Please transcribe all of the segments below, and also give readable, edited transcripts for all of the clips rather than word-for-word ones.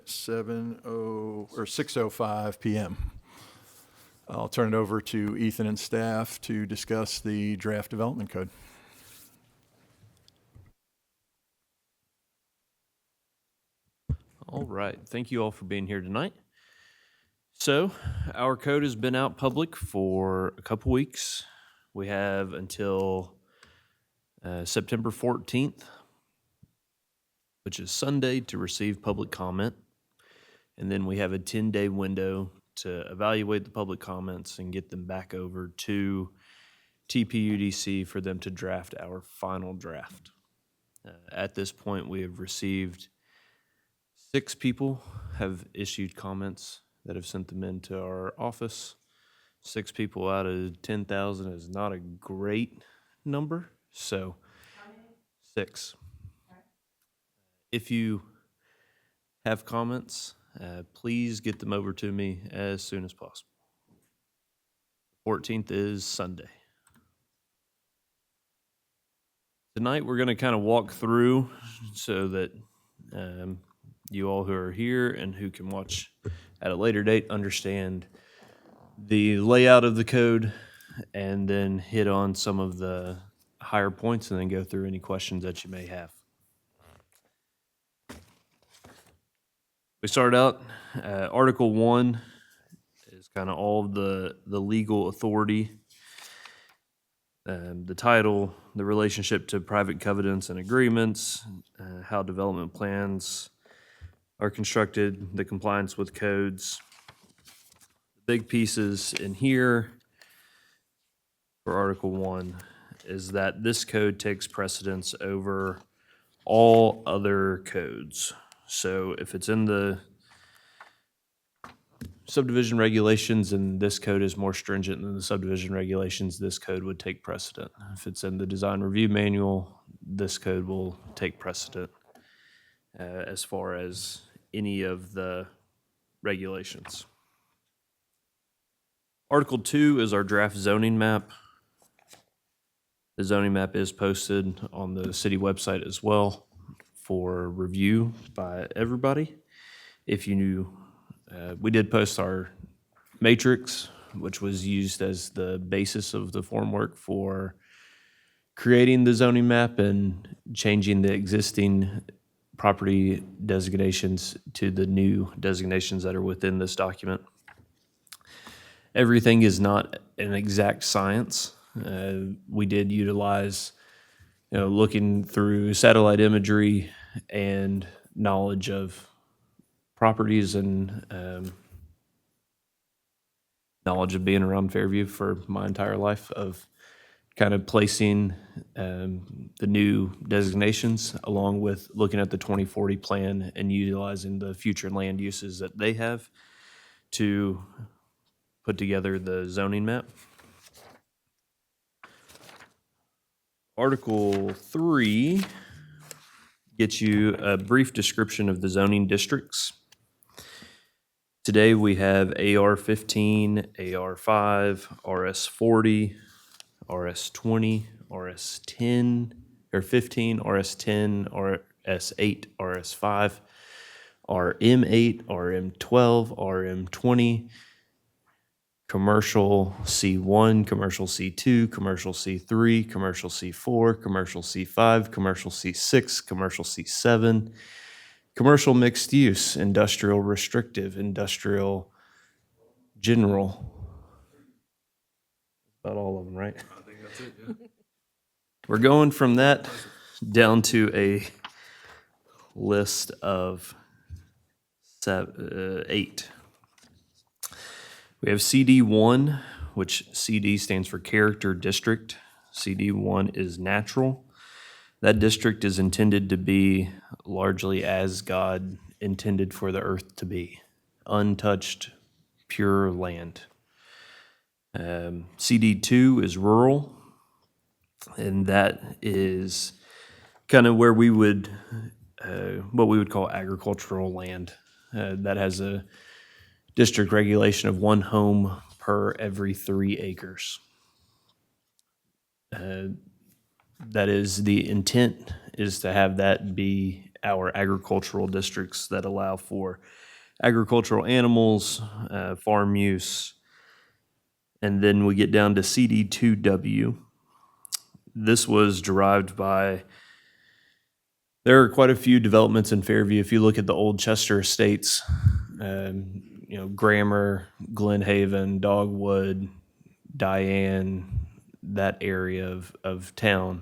6:05 p.m. I'll turn it over to Ethan and staff to discuss the draft development code. All right. Thank you all for being here tonight. So, our code has been out public for a couple weeks. We have until September 14th, which is Sunday, to receive public comment. And then we have a 10-day window to evaluate the public comments and get them back over to TPUDC for them to draft our final draft. At this point, we have received 6 people have issued comments that have sent them into our office. 6 people out of 10,000 is not a great number, so 6. If you have comments, please get them over to me as soon as possible. 14th is Sunday. Tonight we're going to kind of walk through so that you all who are here and who can watch at a later date understand the layout of the code, and then hit on some of the higher points and then go through any questions that you may have. We start out, Article 1 is kind of all of the legal authority. The title, the relationship to private covenants and agreements, how development plans are constructed, the compliance with codes. The big pieces in here for Article 1 is that this code takes precedence over all other codes. So if it's in the subdivision regulations and this code is more stringent than the subdivision regulations, this code would take precedent. If it's in the design review manual, this code will take precedent as far as any of the regulations. Article 2 is our draft zoning map. The zoning map is posted on the city website as well for review by everybody. If you knew, we did post our matrix, which was used as the basis of the formwork for creating the zoning map and changing the existing property designations to the new designations that are within this document. Everything is not an exact science. We did utilize, looking through satellite imagery and knowledge of properties and knowledge of being around Fairview for my entire life, of kind of placing the new designations along with looking at the 2040 plan and utilizing the future land uses that they have to put together the zoning map. Article 3 gets you a brief description of the zoning districts. Today we have AR 15, AR 5, RS 40, RS 20, RS 10, or 15, RS 10, RS 8, RS 5, RM 8, RM 12, RM 20, commercial C1, commercial C2, commercial C3, commercial C4, commercial C5, commercial C6, commercial C7, commercial mixed use, industrial restrictive, industrial general. About all of them, right? I think that's it, yeah. We're going from that down to a list of 8. We have CD1, which CD stands for character district. CD1 is natural. That district is intended to be largely as God intended for the earth to be, untouched, pure land. CD2 is rural, and that is kind of where we would, what we would call agricultural land. That has a district regulation of 1 home per every 3 acres. That is, the intent is to have that be our agricultural districts that allow for agricultural animals, farm use. And then we get down to CD2W. This was derived by, there are quite a few developments in Fairview. If you look at the old Chester estates, Grammer, Glen Haven, Dogwood, Diane, that area of town,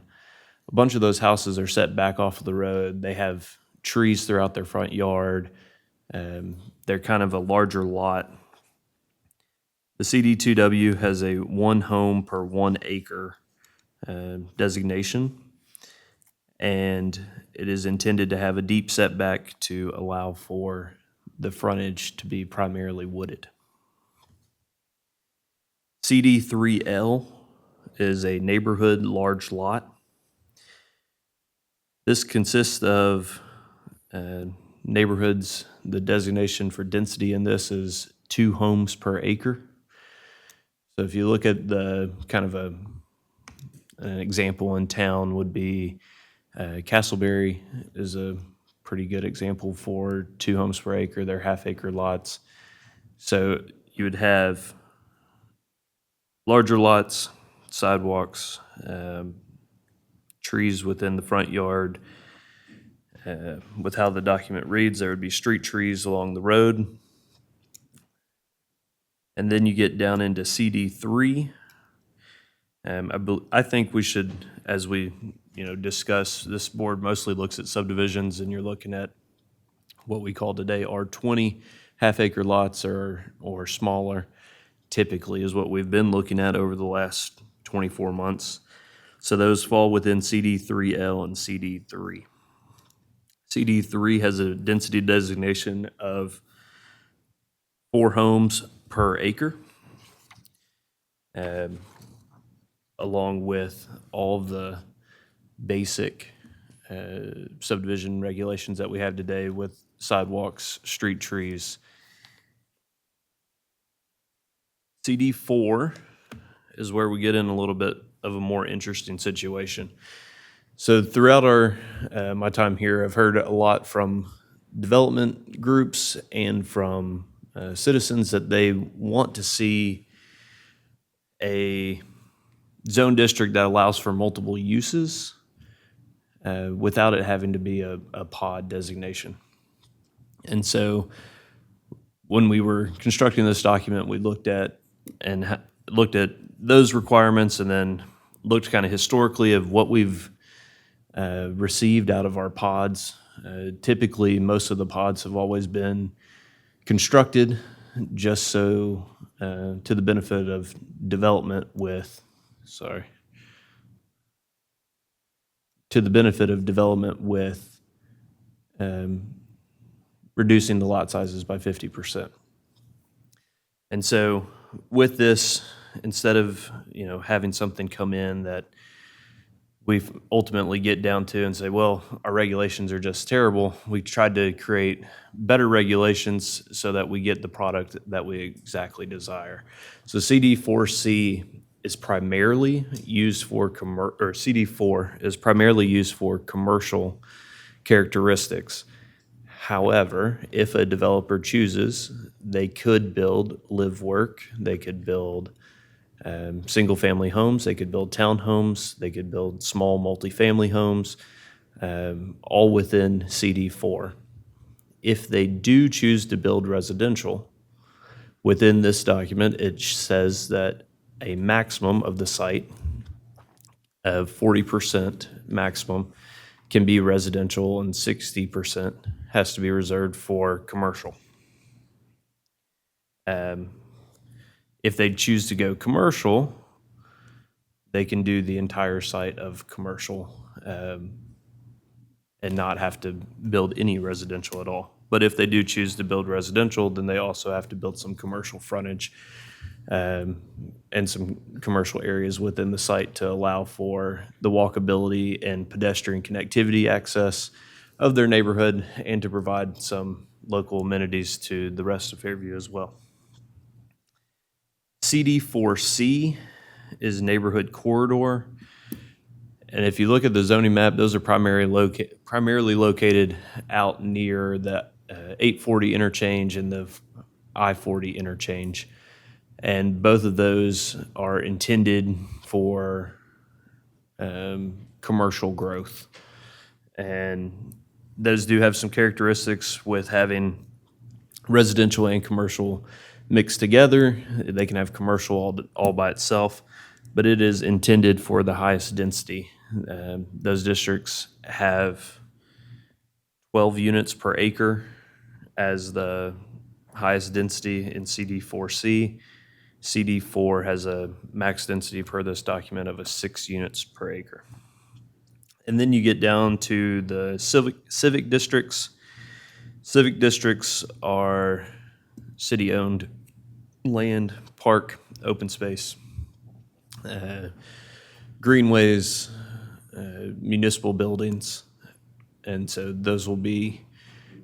a bunch of those houses are set back off of the road. They have trees throughout their front yard. They're kind of a larger lot. The CD2W has a 1 home per 1 acre designation, and it is intended to have a deep setback to allow for the frontage to be primarily wooded. CD3L is a neighborhood large lot. This consists of neighborhoods. The designation for density in this is 2 homes per acre. So if you look at the kind of an example in town would be Castleberry is a pretty good example for 2 homes per acre. They're half-acre lots. So you would have larger lots, sidewalks, trees within the front yard. With how the document reads, there would be street trees along the road. And then you get down into CD3. I think we should, as we discuss, this board mostly looks at subdivisions, and you're looking at what we call today R20 half-acre lots or smaller. Typically is what we've been looking at over the last 24 months. So those fall within CD3L and CD3. CD3 has a density designation of 4 homes per acre, along with all the basic subdivision regulations that we have today with sidewalks, street trees. CD4 is where we get in a little bit of a more interesting situation. So throughout my time here, I've heard a lot from development groups and from citizens that they want to see a zone district that allows for multiple uses without it having to be a pod designation. And so when we were constructing this document, we looked at those requirements and then looked kind of historically of what we've received out of our pods. Typically, most of the pods have always been constructed just so to the benefit of development with, reducing the lot sizes by 50%. And so with this, instead of having something come in that we ultimately get down to and say, well, our regulations are just terrible, we tried to create better regulations so that we get the product that we exactly desire. So CD4C is primarily used for CD4 is primarily used for commercial characteristics. However, if a developer chooses, they could build live work, they could build single-family homes, they could build townhomes, they could build small multifamily homes, all within CD4. If they do choose to build residential, within this document, it says that a maximum of the site of 40% maximum can be residential and 60% has to be reserved for commercial. If they choose to go commercial, they can do the entire site of commercial and not have to build any residential at all. But if they do choose to build residential, then they also have to build some commercial frontage and some commercial areas within the site to allow for the walkability and pedestrian connectivity access of their neighborhood and to provide some local amenities to the rest of Fairview as well. CD4C is neighborhood corridor, And if you look at the zoning map, those are primarily located out near the 840 interchange and the I-40 interchange. And both of those are intended for commercial growth. And those do have some characteristics with having residential and commercial mixed together. They can have commercial all by itself, but it is intended for the highest density. Those districts have 12 units per acre as the highest density in CD4C. CD4 has a max density per this document of 6 units per acre. And then you get down to the civic districts. Civic districts are city-owned land, park, open space, greenways, municipal buildings. And so those will be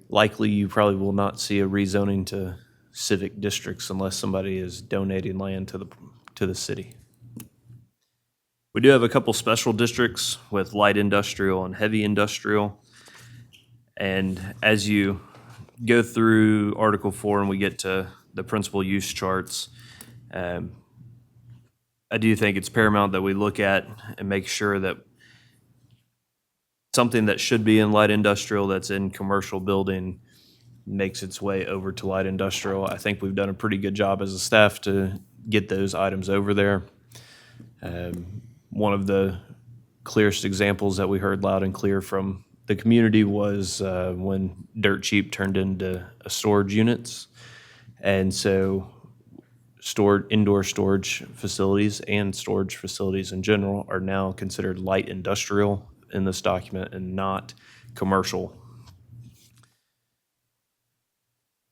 likely, you probably will not see a rezoning to civic districts unless somebody is donating land to the city. We do have a couple special districts with light industrial and heavy industrial. And as you go through Article 4 and we get to the principal use charts, I do think it's paramount that we look at and make sure that something that should be in light industrial that's in commercial building makes its way over to light industrial. I think we've done a pretty good job as a staff to get those items over there. One of the clearest examples that we heard loud and clear from the community was when Dirt Cheap turned into storage units. And so indoor storage facilities and storage facilities in general are now considered light industrial in this document and not commercial.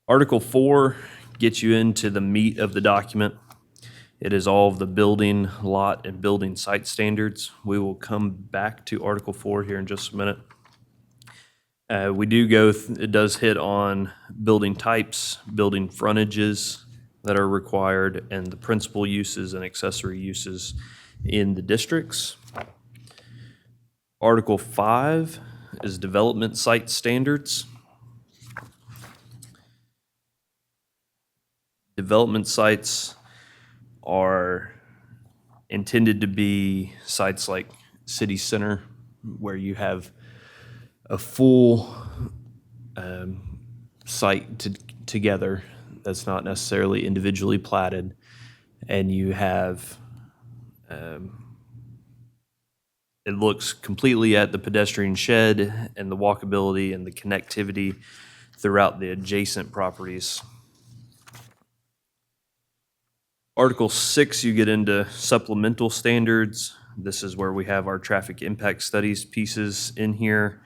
Article 4 gets you into the meat of the document. It is all of the building, lot, and building site standards. We will come back to Article 4 here in just a minute. It does hit on building types, building frontages that are required, and the principal uses and accessory uses in the districts. Article 5 is development site standards. Development sites are intended to be sites like city center, where you have a full site together that's not necessarily individually platted, and you have it looks completely at the pedestrian shed and the walkability and the connectivity throughout the adjacent properties. Article 6, you get into supplemental standards. This is where we have our traffic impact studies pieces in here.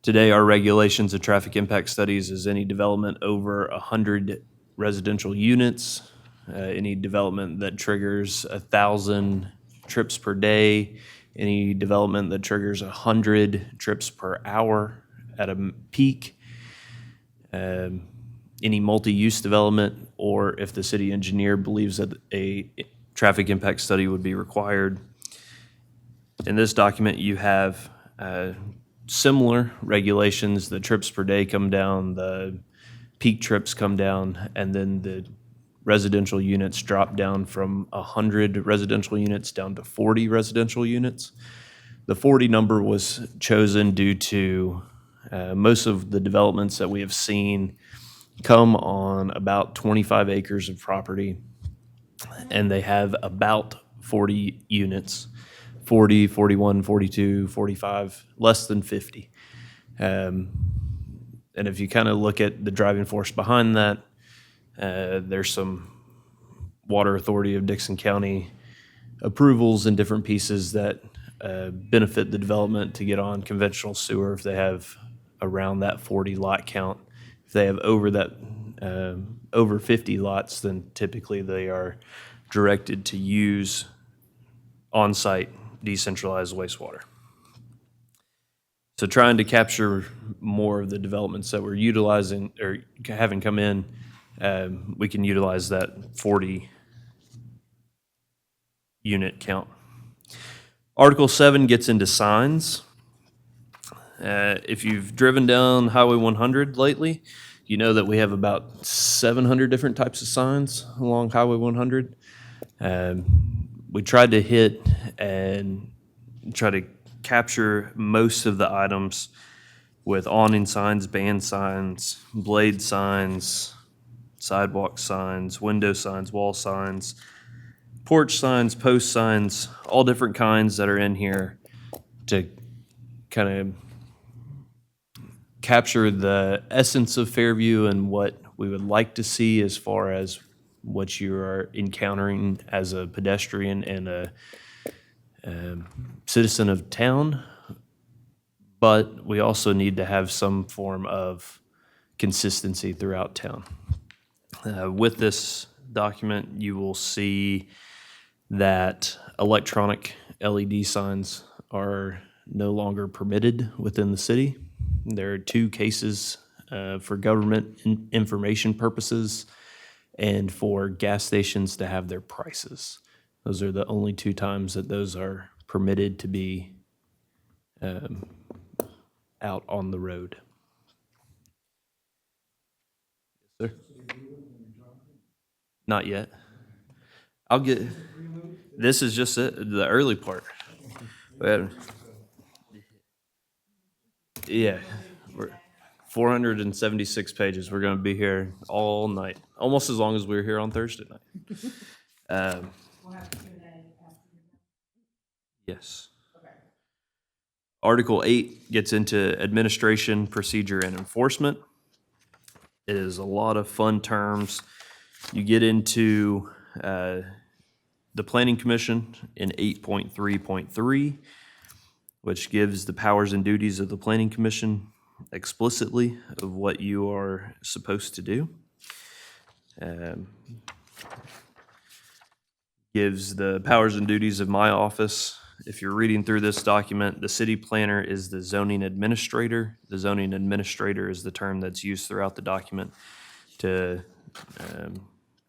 Today, our regulations of traffic impact studies is any development over 100 residential units, any development that triggers 1,000 trips per day, any development that triggers 100 trips per hour at a peak, any multi-use development, or if the city engineer believes that a traffic impact study would be required. In this document, you have similar regulations. The trips per day come down, the peak trips come down, and then the residential units drop down from 100 residential units down to 40 residential units. The 40 number was chosen due to most of the developments that we have seen come on about 25 acres of property, and they have about 40 units, 40, 41, 42, 45, less than 50. And if you kind of look at the driving force behind that, there's some Water Authority of Dixon County approvals and different pieces that benefit the development to get on conventional sewer if they have around that 40 lot count. If they have over 50 lots, then typically they are directed to use on-site decentralized wastewater. So trying to capture more of the developments that we're utilizing or having come in, we can utilize that 40 unit count. Article 7 gets into signs. If you've driven down Highway 100 lately, you know that we have about 700 different types of signs along Highway 100. We tried to hit and try to capture most of the items with awning signs, band signs, blade signs, sidewalk signs, window signs, wall signs, porch signs, post signs, all different kinds that are in here to kind of capture the essence of Fairview and what we would like to see as far as what you are encountering as a pedestrian and a citizen of town. But we also need to have some form of consistency throughout town. With this document, you will see that electronic LED signs are no longer permitted within the city. There are 2 cases for government information purposes and for gas stations to have their prices. Those are the only 2 times that those are permitted to be out on the road. Sir? Not yet. I'll get, this is just the early part. Yeah, we're 476 pages. We're going to be here all night, almost as long as we were here on Thursday night. Yes. Article 8 gets into administration, procedure, and enforcement. It is a lot of fun terms. You get into the Planning Commission in 8.3.3, which gives the powers and duties of the Planning Commission explicitly of what you are supposed to do. Gives the powers and duties of my office. If you're reading through this document, the city planner is the zoning administrator. The zoning administrator is the term that's used throughout the document to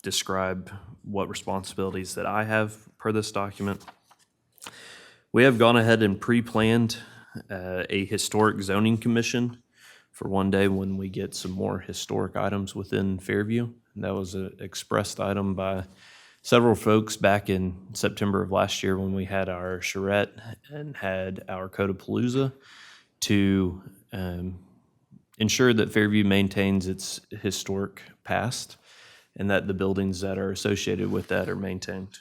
describe what responsibilities that I have per this document. We have gone ahead and pre-planned a historic zoning commission for one day when we get some more historic items within Fairview. And that was an expressed item by several folks back in September of last year when we had our charrette and had our Codapalooza to ensure that Fairview maintains its historic past and that the buildings that are associated with that are maintained.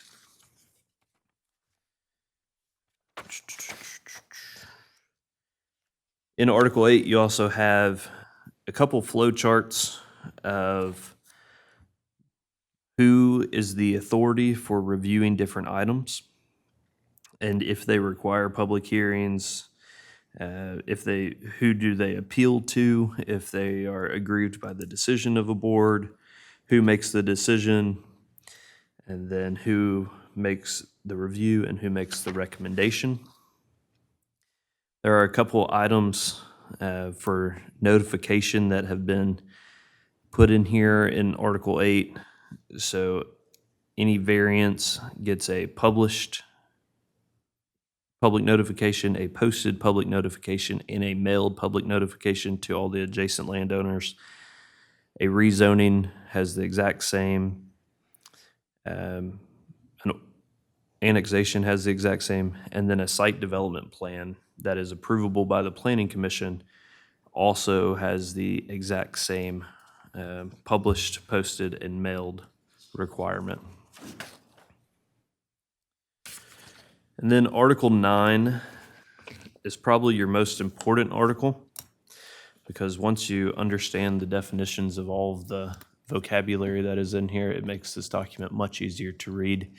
In Article 8, you also have a couple flow charts of who is the authority for reviewing different items and if they require public hearings, who do they appeal to, if they are aggrieved by the decision of a board, who makes the decision, and then who makes the review and who makes the recommendation. There are a couple items for notification that have been put in here in Article 8. So any variance gets a published public notification, a posted public notification, and a mailed public notification to all the adjacent landowners. A rezoning has the exact same. An annexation has the exact same. And then a site development plan that is approvable by the Planning Commission also has the exact same published, posted, and mailed requirement. And then Article 9 is probably your most important article because once you understand the definitions of all of the vocabulary that is in here, it makes this document much easier to read.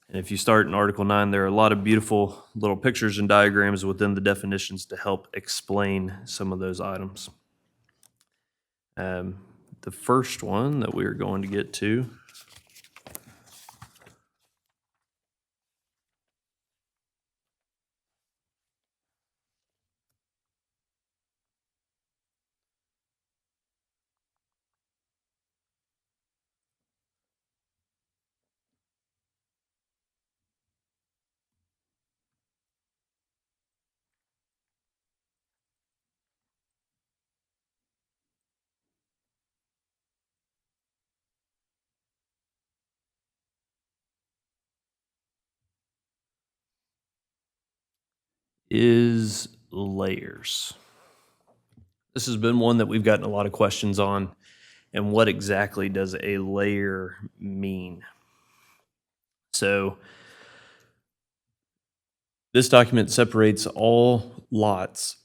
And if you start in Article 9, there are a lot of beautiful little pictures and diagrams within the definitions to help explain some of those items. The first one that we are going to get to is layers. This has been one that we've gotten a lot of questions on, and what exactly does a layer mean? So this document separates all lots,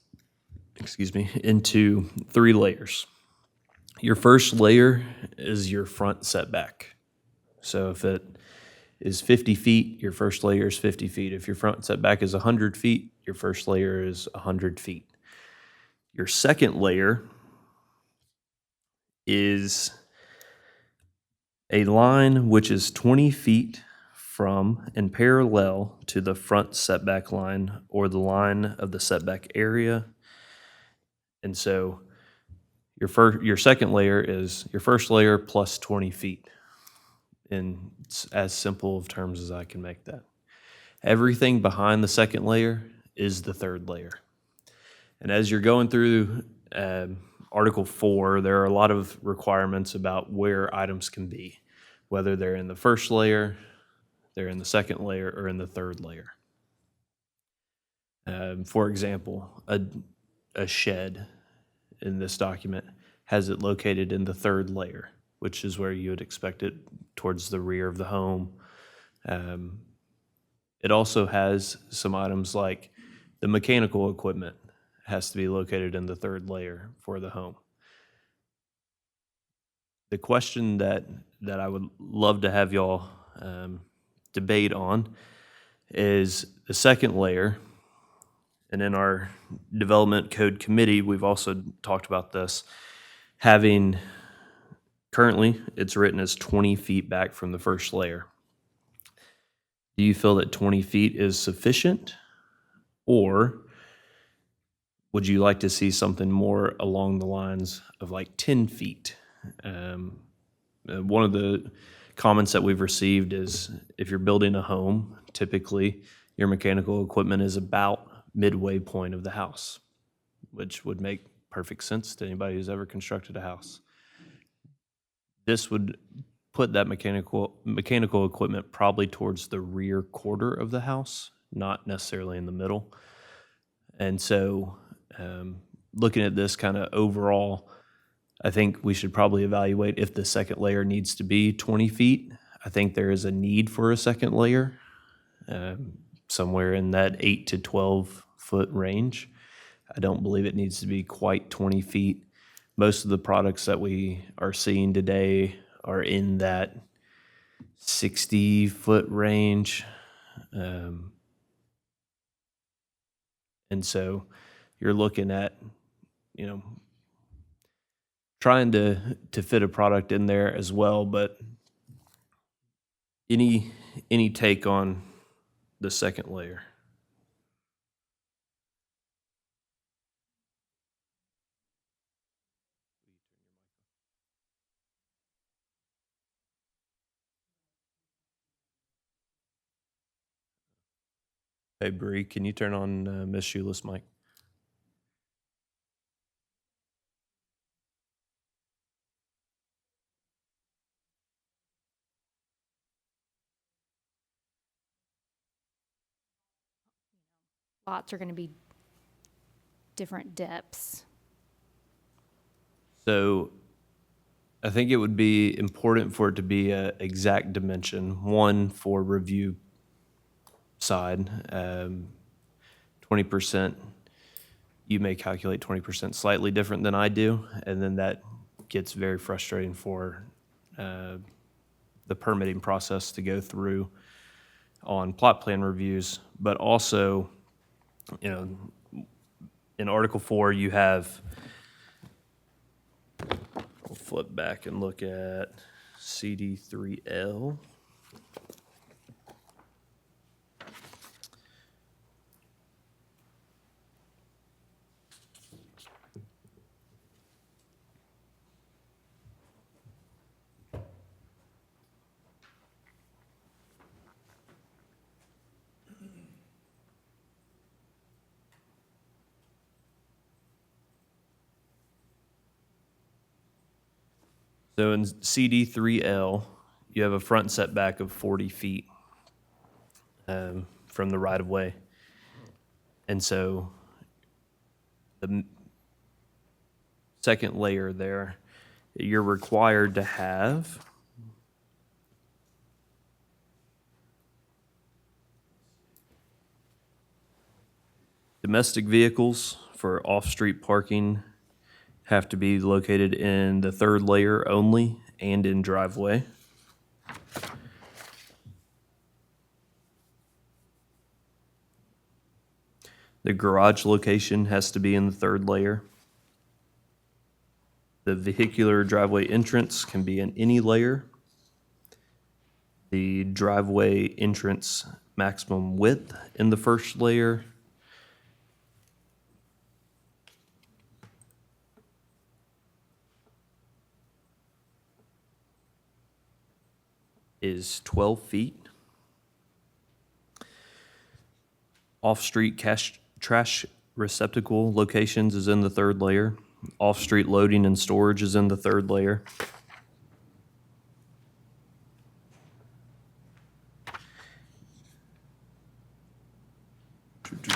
into 3 layers. Your first layer is your front setback. So if it is 50 feet, your first layer is 50 feet. If your front setback is 100 feet, your first layer is 100 feet. Your second layer is a line which is 20 feet from and parallel to the front setback line or the line of the setback area. And so your second layer is your first layer plus 20 feet. In as simple of terms as I can make that. Everything behind the second layer is the third layer. And as you're going through Article 4, there are a lot of requirements about where items can be, whether they're in the first layer, they're in the second layer, or in the third layer. For example, a shed in this document has it located in the third layer, which is where you would expect it, towards the rear of the home. It also has some items like the mechanical equipment has to be located in the third layer for the home. The question that I would love to have y'all debate on is the second layer. And in our development code committee, we've also talked about this, currently it's written as 20 feet back from the first layer. Do you feel that 20 feet is sufficient, or would you like to see something more along the lines of like 10 feet? One of the comments that we've received is if you're building a home, typically your mechanical equipment is about midway point of the house, which would make perfect sense to anybody who's ever constructed a house. This would put that mechanical equipment probably towards the rear quarter of the house, not necessarily in the middle. And so looking at this kind of overall, I think we should probably evaluate if the second layer needs to be 20 feet. I think there is a need for a second layer, somewhere in that 8 to 12 foot range. I don't believe it needs to be quite 20 feet. Most of the products that we are seeing today are in that 60-foot range. And so you're looking at, trying to fit a product in there as well. But any take on the second layer? Hey, Bree, can you turn on Miss Shula's mic? Lots are going to be different depths. So I think it would be important for it to be an exact dimension, one for review side. 20%, you may calculate 20% slightly different than I do, and then that gets very frustrating for the permitting process to go through on plot plan reviews. But also, in Article 4, you have, we'll flip back and look at CD3L. So in CD3L, you have a front setback of 40 feet from the right-of-way. And so the second layer there, you're required to have domestic vehicles for off-street parking have to be located in the third layer only and in driveway. The garage location has to be in the third layer. The vehicular driveway entrance can be in any layer. The driveway entrance maximum width in the first layer. Is 12 feet. Off-street trash receptacle locations is in the third layer. Off-street loading and storage is in the third layer.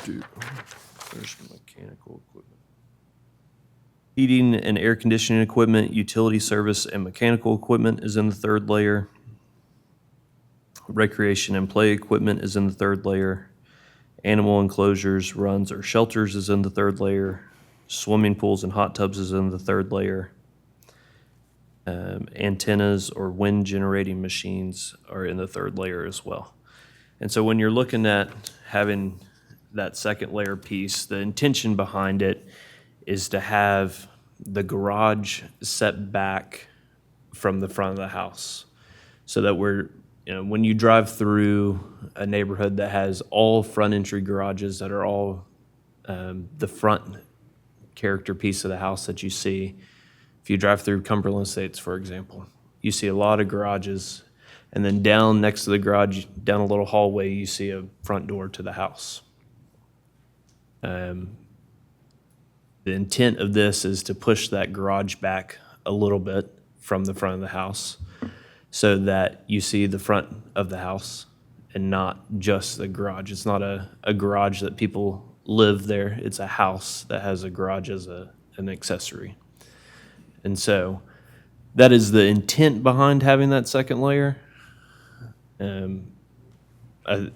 There's mechanical equipment. Heating and air conditioning equipment, utility service, and mechanical equipment is in the third layer. Recreation and play equipment is in the third layer. Animal enclosures, runs, or shelters is in the third layer. Swimming pools and hot tubs is in the third layer. Antennas or wind generating machines are in the third layer as well. And so when you're looking at having that second layer piece, the intention behind it is to have the garage set back from the front of the house so that when you drive through a neighborhood that has all front entry garages that are all the front character piece of the house that you see, if you drive through Cumberland Estates, for example, you see a lot of garages, and then down next to the garage, down a little hallway, you see a front door to the house. The intent of this is to push that garage back a little bit from the front of the house so that you see the front of the house and not just the garage. It's not a garage that people live there. It's a house that has a garage as an accessory. And so that is the intent behind having that second layer. I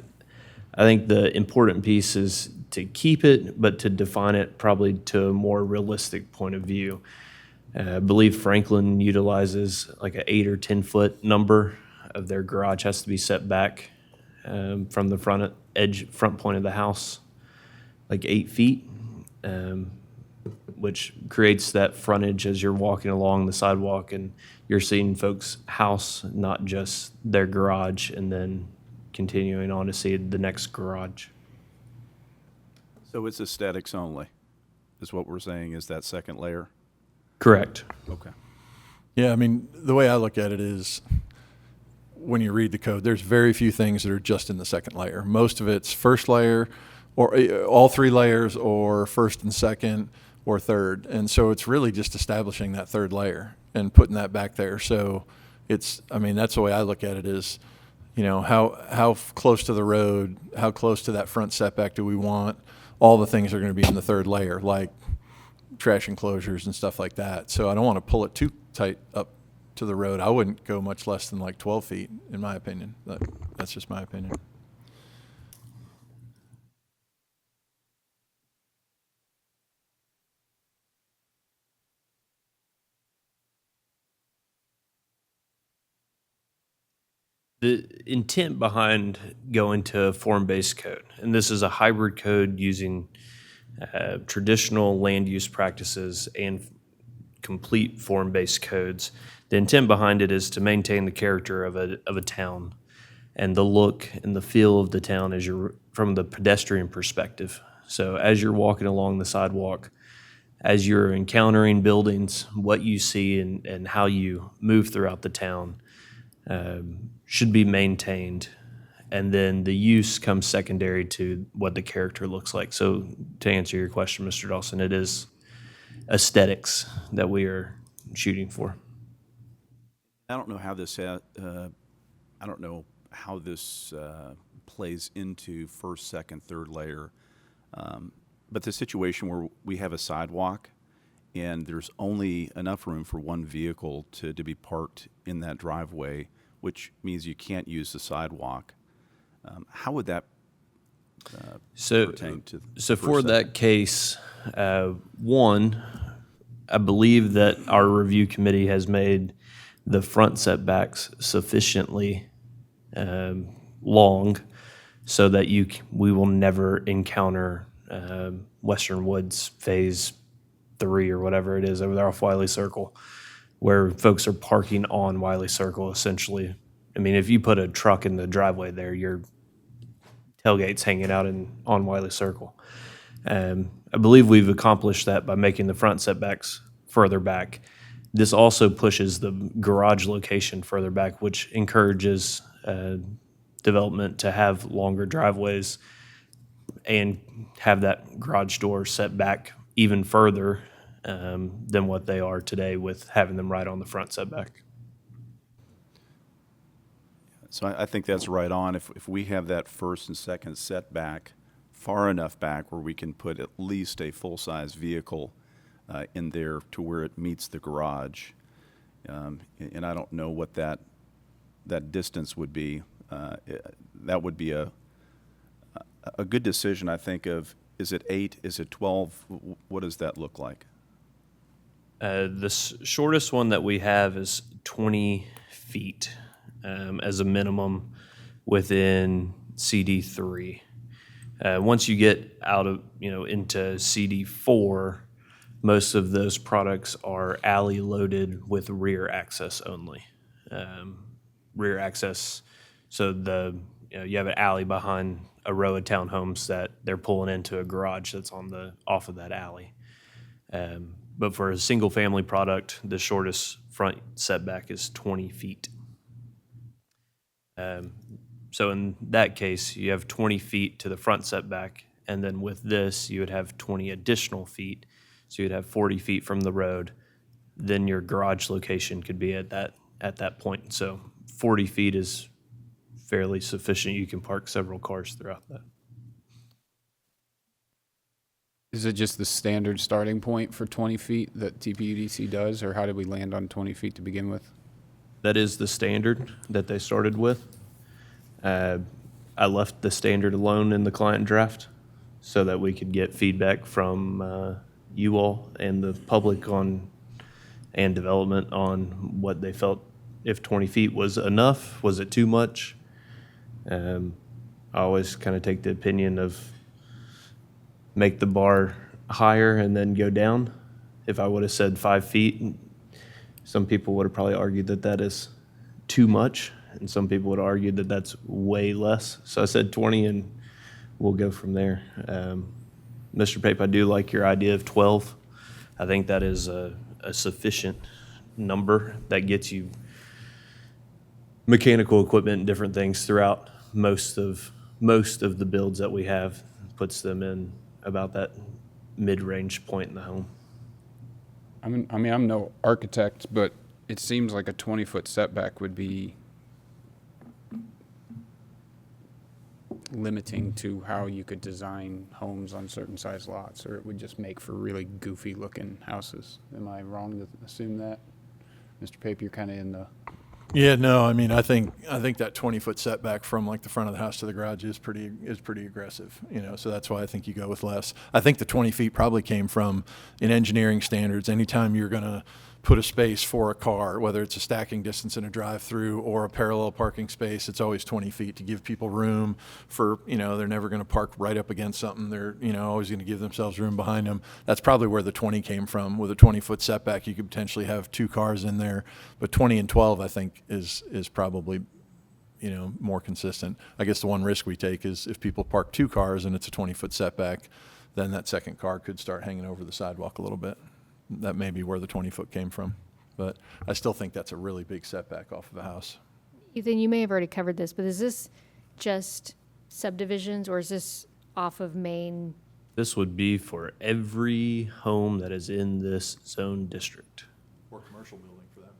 think the important piece is to keep it, but to define it probably to a more realistic point of view. I believe Franklin utilizes like an 8 or 10 foot number of their garage has to be set back from the front point of the house, like 8 feet, which creates that frontage as you're walking along the sidewalk and you're seeing folks' house, not just their garage, and then continuing on to see the next garage. So it's aesthetics only, is what we're saying, is that second layer? Correct. Okay. Yeah, I mean, the way I look at it is when you read the code, there's very few things that are just in the second layer. Most of it's first layer or all three layers or first and second or third. And so it's really just establishing that third layer and putting that back there. So that's the way I look at it is, how close to the road, how close to that front setback do we want? All the things are going to be in the third layer, like trash enclosures and stuff like that. So I don't want to pull it too tight up to the road. I wouldn't go much less than like 12 feet, in my opinion. That's just my opinion. The intent behind going to form-based code, and this is a hybrid code using traditional land use practices and complete form-based codes. The intent behind it is to maintain the character of a town and the look and the feel of the town from the pedestrian perspective. So as you're walking along the sidewalk, as you're encountering buildings, what you see and how you move throughout the town should be maintained. And then the use comes secondary to what the character looks like. So to answer your question, Mr. Dawson, it is aesthetics that we are shooting for. I don't know how this plays into first, second, third layer. But the situation where we have a sidewalk and there's only enough room for one vehicle to be parked in that driveway, which means you can't use the sidewalk, how would that pertain to? So the for first that case, one, I believe that our review committee has made the front setbacks sufficiently long so that we will never encounter Western Woods Phase 3 or whatever it is over there off Wiley Circle, where folks are parking on Wiley Circle essentially. I mean, if you put a truck in the driveway there, your tailgate's hanging out on Wiley Circle. I believe we've accomplished that by making the front setbacks further back. This also pushes the garage location further back, which encourages development to have longer driveways and have that garage door set back even further than what they are today with having them right on the front setback. So I think that's right on. If we have that first and second setback far enough back where we can put at least a full-size vehicle in there to where it meets the garage, and I don't know what that distance would be. That would be a good decision, I think, of is it 8, is it 12? What does that look like? The shortest one that we have is 20 feet as a minimum within CD3. Once you get out of, into CD4, most of those products are alley loaded with rear access only. Rear access, so you have an alley behind a row of townhomes that they're pulling into a garage that's off of that alley. But for a single family product, the shortest front setback is 20 feet. So in that case, you have 20 feet to the front setback, and then with this, you would have 20 additional feet. So you'd have 40 feet from the road. Then your garage location could be at that point. So 40 feet is fairly sufficient. You can park several cars throughout that. Is it just the standard starting point for 20 feet that TPUDC does, or how did we land on 20 feet to begin with? That is the standard that they started with. I left the standard alone in the client draft so that we could get feedback from you all and the public and development on what they felt, if 20 feet was enough, was it too much? I always kind of take the opinion of make the bar higher and then go down. If I would have said 5 feet, some people would have probably argued that that is too much, and some people would argue that that's way less. So I said 20, and we'll go from there. Mr. Pape, I do like your idea of 12. I think that is a sufficient number that gets you mechanical equipment and different things throughout most of the builds that we have, puts them in about that mid-range point in the home. I mean, I'm no architect, but it seems like a 20-foot setback would be limiting to how you could design homes on certain size lots, or it would just make for really goofy-looking houses. Am I wrong to assume that? Mr. Pape, you're kind of in the... Yeah, no, I mean, I think that 20-foot setback from like the front of the house to the garage is pretty aggressive, so that's why I think you go with less. I think the 20 feet probably came from, in engineering standards, anytime you're going to put a space for a car, whether it's a stacking distance in a drive-through or a parallel parking space, it's always 20 feet to give people room for, they're never going to park right up against something. They're, always going to give themselves room behind them. That's probably where the 20 came from. With a 20-foot setback, you could potentially have 2 cars in there, but 20 and 12, I think, is probably, more consistent. I guess the one risk we take is if people park 2 cars and it's a 20-foot setback, then that second car could start hanging over the sidewalk a little bit. That may be where the 20-foot came from. But I still think that's a really big setback off of a house. Ethan, you may have already covered this, but is this just subdivisions, or is this off of main? This would be for every home that is in this zone district. Or commercial building, for that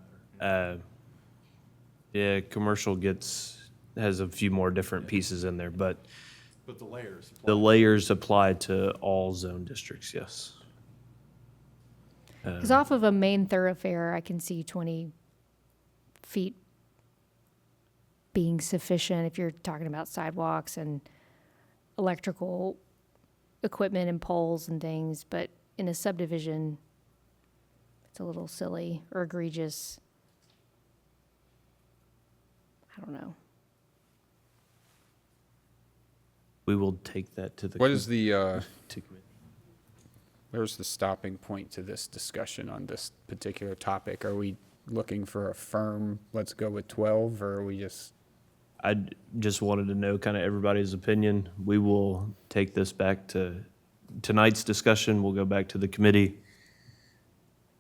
matter. Yeah, commercial has a few more different pieces in there, but But the layers. The layers apply to all zone districts, yes. Because off of a main thoroughfare, I can see 20 feet being sufficient if you're talking about sidewalks and electrical equipment and poles and things, but in a subdivision, it's a little silly or egregious. I don't know. We will take that to the. What is the, to committee. where's the stopping point to this discussion on this particular topic? Are we looking for a firm, let's go with 12, or are we just, I just wanted to know kind of everybody's opinion. We will take this back to tonight's discussion. We'll go back to the committee.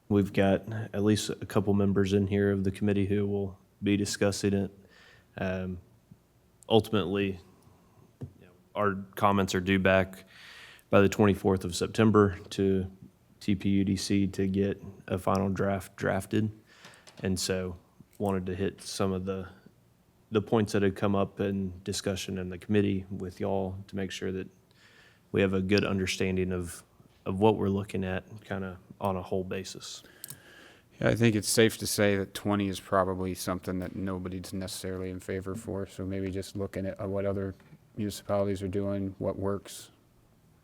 We've got at least a couple members in here of the committee who will be discussing it. Ultimately, our comments are due back by the 24th of September to TPUDC to get a final draft drafted. And so wanted to hit some of the points that had come up in discussion in the committee with y'all to make sure that we have a good understanding of what we're looking at kind of on a whole basis. I think it's safe to say that 20 is probably something that nobody's necessarily in favor for. So maybe just looking at what other municipalities are doing, what works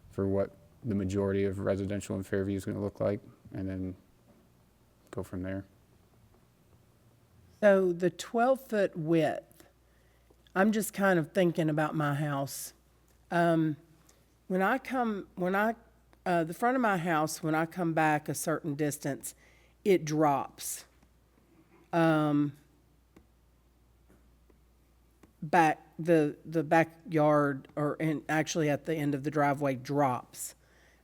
for what the majority of residential in Fairview is going to look like, and then go from there. So the 12-foot width, I'm just kind of thinking about my house. The front of my house, when I come back a certain distance, it drops. Back, the backyard, actually at the end of the driveway drops.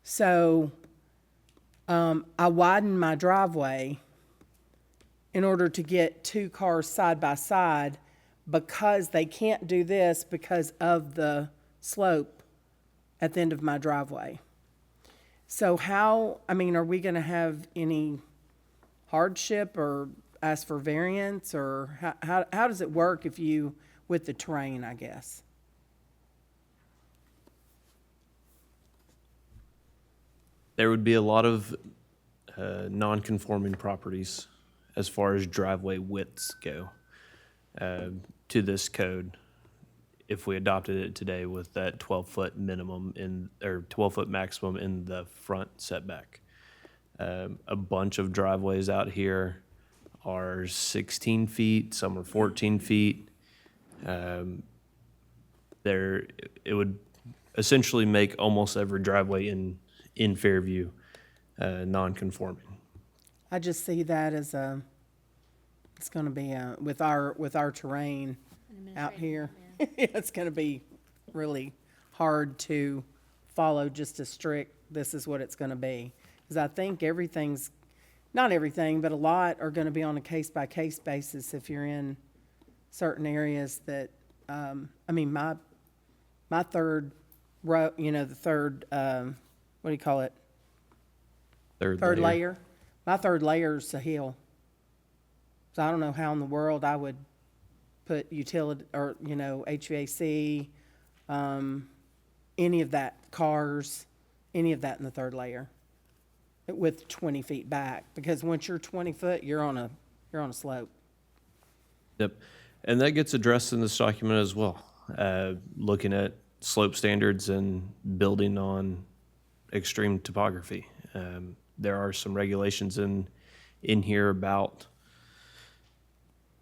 So, I widen my driveway in order to get two cars side by side, because they can't do this because of the slope at the end of my driveway. So are we gonna have any hardship or ask for variance, or how does it work with the terrain, I guess? There would be a lot of non-conforming properties as far as driveway widths go to this code if we adopted it today with that 12-foot minimum or 12-foot maximum in the front setback. A bunch of driveways out here are 16 feet, some are 14 feet. It would essentially make almost every driveway in Fairview non-conforming. I just see that as it's gonna be with our terrain out here. It's gonna be really hard to follow just a strict, this is what it's gonna be. Because I think not everything, but a lot are gonna be on a case-by-case basis if you're in certain areas that, my third row, the third, what do you call it? Third layer. My third layer's a hill. So I don't know how in the world I would put utility or, HVAC, any of that, cars, any of that in the third layer with 20 feet back. Because once you're 20 foot, you're on a slope. Yep. And that gets addressed in this document as well, looking at slope standards and building on extreme topography. There are some regulations in here about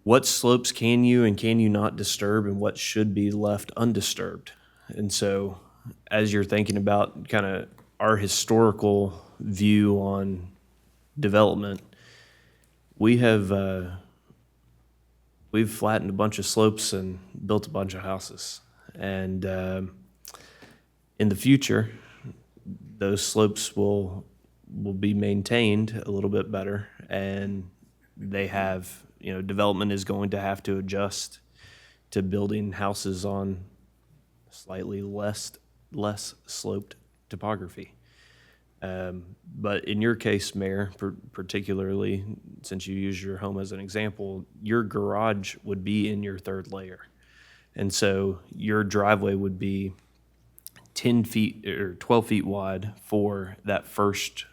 what slopes can you and can you not disturb and what should be left undisturbed. And so as you're thinking about kind of our historical view on development, we've flattened a bunch of slopes and built a bunch of houses. And in the future, those slopes will be maintained a little bit better, and they have, development is going to have to adjust to building houses on slightly less sloped topography. But in your case, Mayor, particularly since you use your home as an example, your garage would be in your third layer. And so your driveway would be 10 feet or 12 feet wide for that first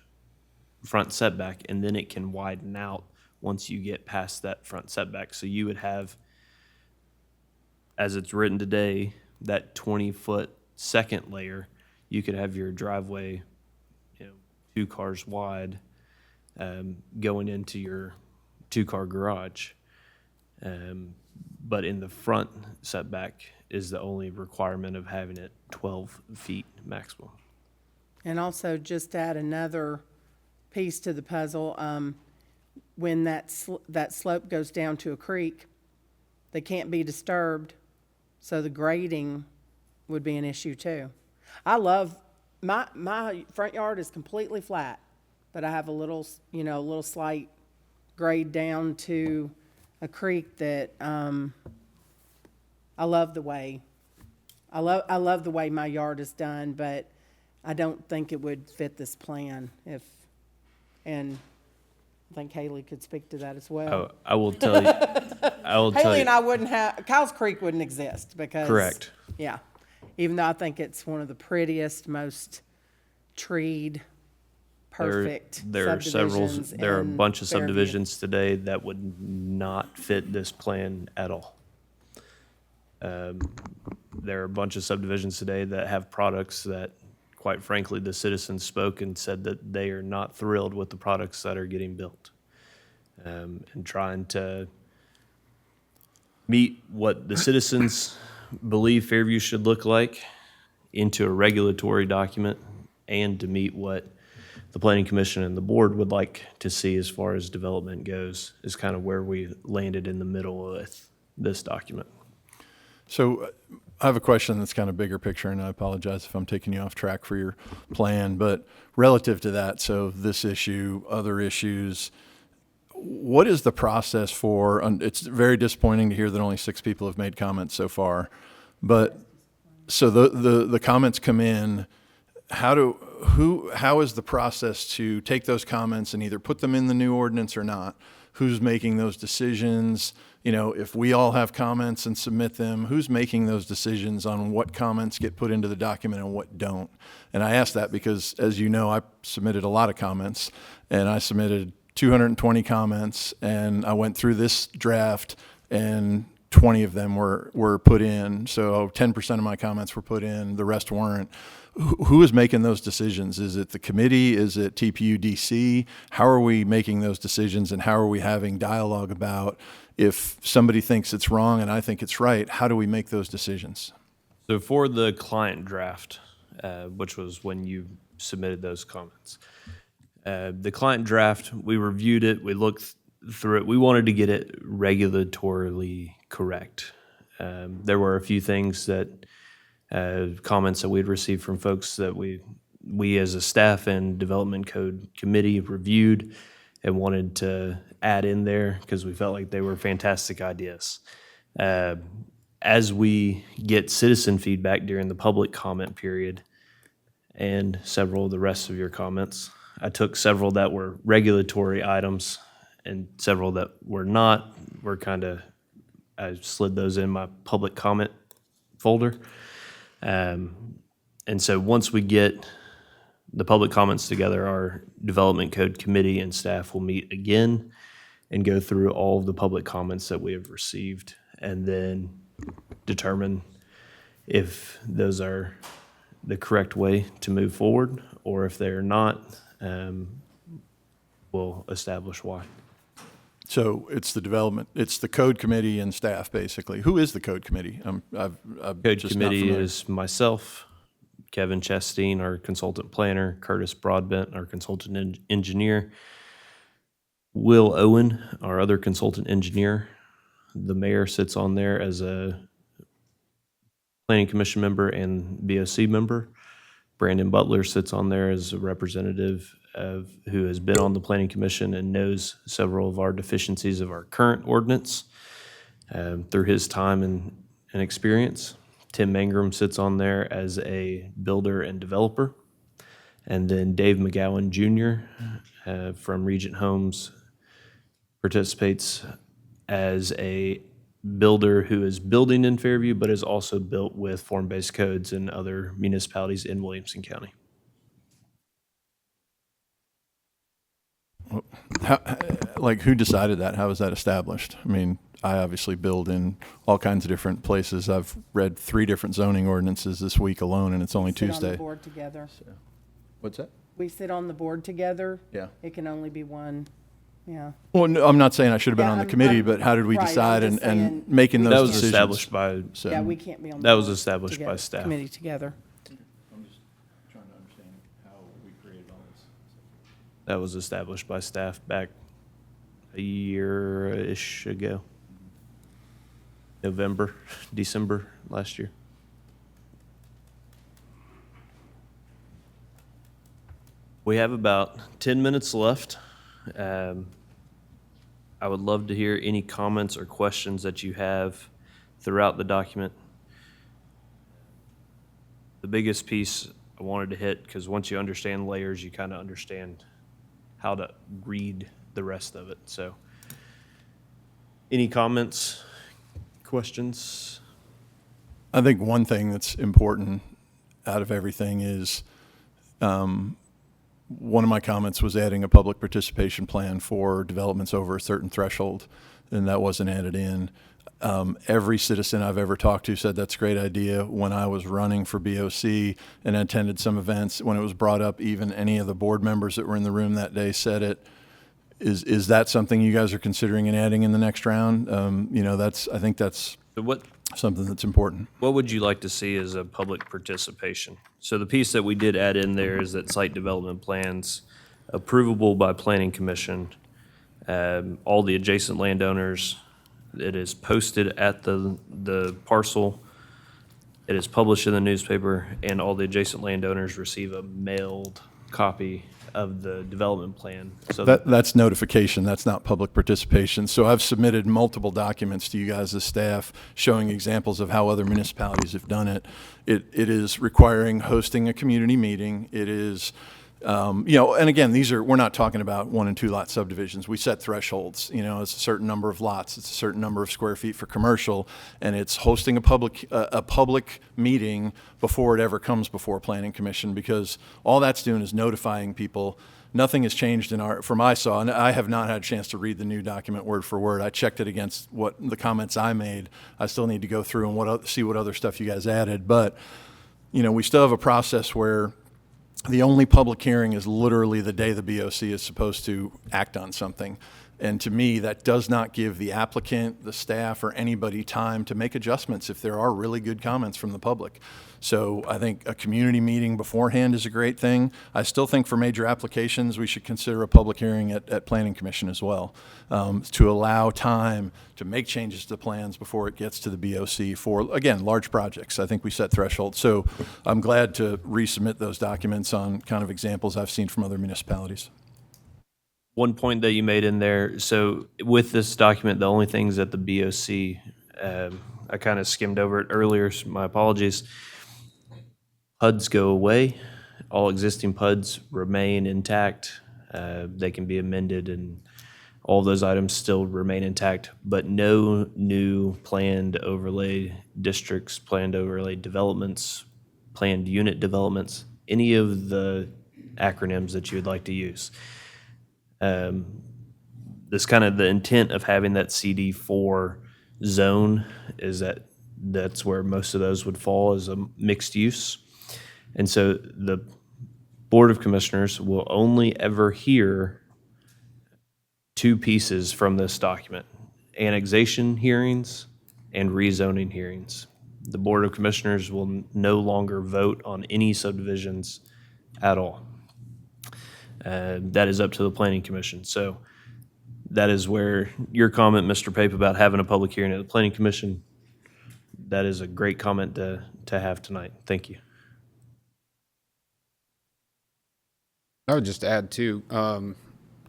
front setback, and then it can widen out once you get past that front setback. So you would have, as it's written today, that 20-foot second layer, you could have your driveway, 2 cars wide, going into your 2-car garage. But in the front setback is the only requirement of having it 12 feet maximum. And also, just add another piece to the puzzle, when that slope goes down to a creek, they can't be disturbed, so the grading would be an issue too. I love, my front yard is completely flat, but I have a little, a little slight grade down to a creek that, I love the way my yard is done, but I don't think it would fit this plan and I think Haley could speak to that as well. Oh, I will tell you. Haley and I wouldn't have, Kyle's Creek wouldn't exist because. Correct. Yeah. Even though I think it's one of the prettiest, most treed, perfect There are subdivisions there are a in bunch of Fairview. subdivisions today that would not fit this plan at all. There are a bunch of subdivisions today that have products that, quite frankly, the citizens spoke and said that they are not thrilled with the products that are getting built. And trying to meet what the citizens believe Fairview should look like into a regulatory document, and to meet what the Planning Commission and the board would like to see as far as development goes, is kind of where we landed in the middle with this document. So I have a question that's kind of bigger picture, and I apologize if I'm taking you off track for your plan, but relative to that, so this issue, other issues, what is the process for, it's very disappointing to hear that only 6 people have made comments so far, but so the comments come in, how is the process to take those comments and either put them in the new ordinance or not? Who's making those decisions? If we all have comments and submit them, who's making those decisions on what comments get put into the document and what don't? And I ask that because, as you know, I submitted a lot of comments, and I submitted 220 comments, and I went through this draft, and 20 of them were put in. So 10% of my comments were put in, the rest weren't. Who is making those decisions? Is it the committee? Is it TPUDC? How are we making those decisions, and how are we having dialogue about, if somebody thinks it's wrong and I think it's right, how do we make those decisions? So for the client draft, which was when you submitted those comments, the client draft, we reviewed it, we looked through it. We wanted to get it regulatorily correct. There were a few things that, comments that we'd received from folks that we as a staff and development code committee reviewed and wanted to add in there because we felt like they were fantastic ideas. As we get citizen feedback during the public comment period and several of the rest of your comments, I took several that were regulatory items and several that were not. I slid those in my public comment folder. And so once we get the public comments together, our development code committee and staff will meet again and go through all of the public comments that we have received, and then determine if those are the correct way to move forward, or if they're not, we'll establish why. So it's the code committee and staff, basically. Who is the code committee? Code just not committee familiar. is myself, Kevin Chasteen, our consultant planner, Curtis Broadbent, our consultant engineer, Will Owen, our other consultant engineer. The mayor sits on there as a planning commission member and BOC member. Brandon Butler sits on there as a representative who has been on the planning commission and knows several of our deficiencies of our current ordinance through his time and experience. Tim Mangrum sits on there as a builder and developer. And then Dave McGowan Jr. From Regent Homes participates as a builder who is building in Fairview, but is also built with form-based codes in other municipalities in Williamson County. How, like, who decided that? How was that established? I mean, I obviously build in all kinds of different places. I've read 3 different zoning ordinances this week alone, and it's only Sit on Tuesday. the board together. What's that? We sit on the board together. Yeah. It can only be one, yeah. Well, no, I'm not saying I should have been Yeah, on the I'm- committee, I'm- but how did we right, I'm decide just and saying- making those That was decisions? established by, So, Yeah, we can't be on the That was board established by together- staff. Committee together. I'm just trying to understand how we created all this. that was established by staff back a year-ish ago. November, December last year. We have about 10 minutes left. I would love to hear any comments or questions that you have throughout the document. The biggest piece I wanted to hit, because once you understand layers, you kind of understand how to read the rest of it. So, any comments, questions? I think one thing that's important out of everything is, one of my comments was adding a public participation plan for developments over a certain threshold, and that wasn't added in. Every citizen I've ever talked to said that's a great idea. When I was running for BOC and attended some events, when it was brought up, even any of the board members that were in the room that day said it. Is that something you guys are considering and adding in the next round? I think that's So what something that's important. What would you like to see as a public participation? So the piece that we did add in there is that site development plans approvable by planning commission, all the adjacent landowners, it is posted at the parcel, it is published in the newspaper, and all the adjacent landowners receive a mailed copy of the development plan. So That's notification, that's not public participation. So I've submitted multiple documents to you guys as staff showing examples of how other municipalities have done it. It is requiring hosting a community meeting. It is, and again, we're not talking about 1 and 2 lot subdivisions. We set thresholds, it's a certain number of lots, it's a certain number of square feet for commercial, and it's hosting a public meeting before it ever comes before Planning Commission, because all that's doing is notifying people. Nothing has changed from I saw, and I have not had a chance to read the new document word for word. I checked it against what the comments I made. I still need to go through and see what other stuff you guys added, but we still have a process where the only public hearing is literally the day the BOC is supposed to act on something. And to me, that does not give the applicant, the staff, or anybody time to make adjustments if there are really good comments from the public. So I think a community meeting beforehand is a great thing. I still think for major applications, we should consider a public hearing at Planning Commission as well, to allow time to make changes to the plans before it gets to the BOC for, again, large projects. I think we set thresholds. So I'm glad to resubmit those documents on kind of examples I've seen from other municipalities. one point that you made in there, so with this document, the only things that the BOC, I kind of skimmed over it earlier, so my apologies. PUDs go away, all existing PUDs remain intact. They can be amended and all those items still remain intact, but no new planned overlay districts, planned overlay developments, planned unit developments, any of the acronyms that you would like to use. This kind of the intent of having that CD4 zone is that's where most of those would fall as a mixed use. And so the Board of Commissioners will only ever hear 2 pieces from this document: annexation hearings and rezoning hearings. The Board of Commissioners will no longer vote on any subdivisions at all. That is up to the Planning Commission. So that is where your comment, Mr. Pape, about having a public hearing at the Planning Commission, that is a great comment to have tonight. Thank you. I would just add too,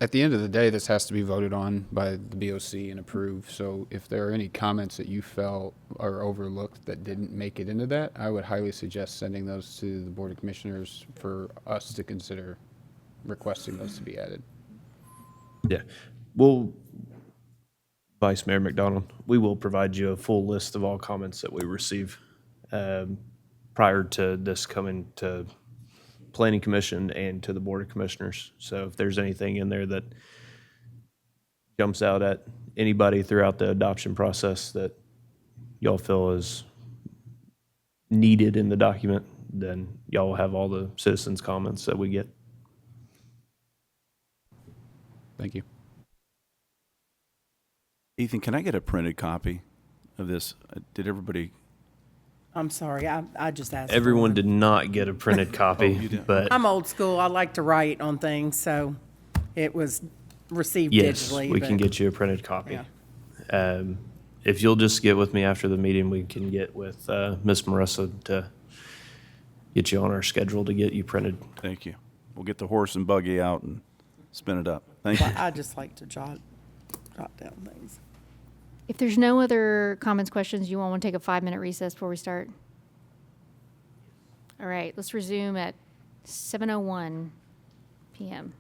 at the end of the day, this has to be voted on by the BOC and approved. So if there are any comments that you felt are overlooked that didn't make it into that, I would highly suggest sending those to the Board of Commissioners for us to consider requesting those to be added. Yeah. We'll Vice Mayor McDonald, we will provide you a full list of all comments that we receive prior to this coming to Planning Commission and to the Board of Commissioners. So if there's anything in there that jumps out at anybody throughout the adoption process that y'all feel is needed in the document, then y'all will have all the citizens' comments that we get. Thank you. Ethan, can I get a printed copy of this? Did everybody? I'm sorry, I just asked. for Everyone one. did not get a printed copy, you did. but I'm old school. I like to write on things, so it was received yes, digitally. we can but- get you a printed copy. Yeah. If you'll just get with me after the meeting, we can get with Miss Marissa to get you on our schedule to get you printed. Thank you. We'll get the horse and buggy out and spin it up. Thank you. But I just like to jot down things. If there's no other comments, questions, you all want to take a 5-minute recess before we start? All right, let's resume at 7:01 PM.